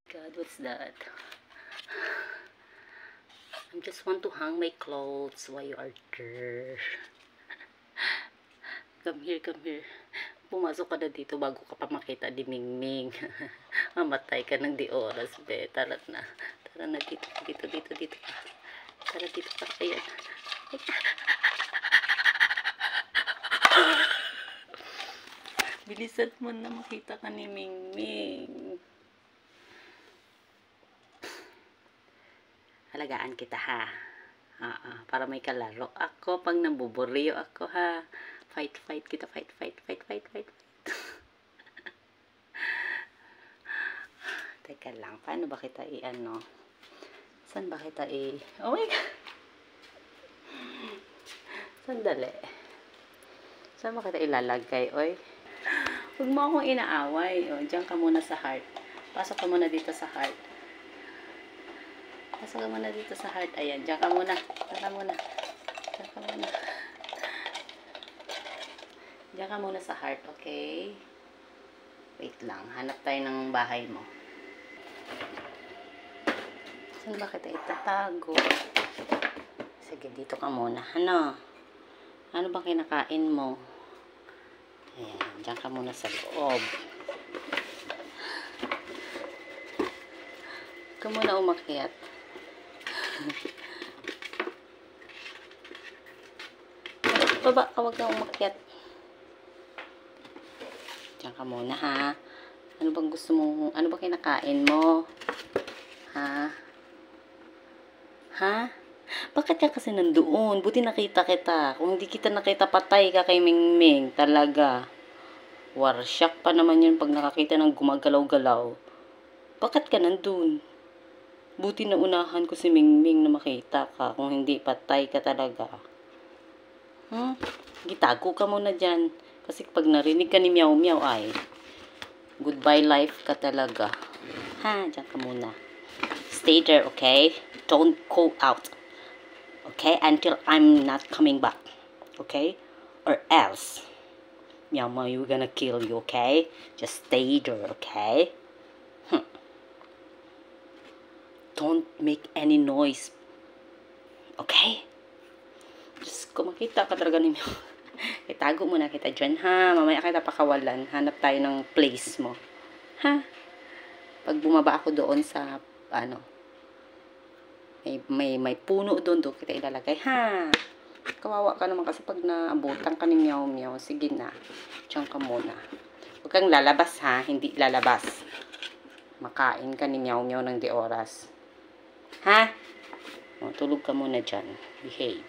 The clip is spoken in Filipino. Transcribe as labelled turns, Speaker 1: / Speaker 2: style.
Speaker 1: God, what's that? I just want to hang my clothes while you are there. Come here, come here. Pumasok ka na dito bago ka pa makita ni Mingming. Mamatay ka ng di oras, be. Tara na. Tara na dito, dito, dito, dito ka. Tara dito ka. Ayan. Bilisan mo na makita ka ni Mingming. Halagaan kita ha. Para may kalaro ako pag nabuburiyo ako ha. Fight, fight kita. Fight, fight, fight, fight, fight. Teka lang. Paano ba kita i-ano? Saan ba kita oh my God. Sandali. Saan ba kita ilalagay? Oy. Huwag mo akong inaaway. O, diyan ka muna sa heart. Pasok ka muna dito sa heart. Pasok ka muna dito sa heart. Ayan, diyan ka muna. Diyan ka muna. Diyan ka muna. Diyan ka muna sa heart, okay? Wait lang. Hanap tayo ng bahay mo. Saan ba kita itatago? Sige, dito ka muna. Ano? Ano ba kinakain mo? Ayan, diyan ka muna sa loob. Huwag ka muna umakyat. Baba, huwag kang umakyat. Diyan ka muna, ha? Ano bang gusto mo? Ano ba kinakain mo? Ha? Ha? Bakit ka kasi nandoon? Buti nakita kita. Kung hindi kita nakita, patay ka kay Mingming. Talaga. Warsyak pa naman yun pag nakakita ng gumagalaw-galaw. Bakit ka nandun? Buti na unahan ko si Mingming na makita ka. Kung hindi, patay ka talaga. Gitago ka muna dyan. Kasi pag narinig ka ni Meow Meow ay goodbye life ka talaga. Ha, dyan ka muna. Stay there, okay? Don't go out. Okay? Until I'm not coming back. Okay? Or else Meow Meow, we're gonna kill you, okay? Just stay there, okay? Don't make any noise. Okay? Just kung makita ka talaga ni Meow. Itago muna kita dyan, ha? Mamaya kita pakawalan. Hanap tayo ng place mo. Ha? Pag bumaba ako doon sa, may puno doon kita ilalagay, ha? Kawawa ka naman kasi pag naabutan ka ni Meow Meow. Sige na. Diyan ka muna. Huwag kang lalabas, ha? Hindi lalabas. Makain ka ni Meow Meow ng di oras. Ha? O, tulog ka muna dyan. Behave.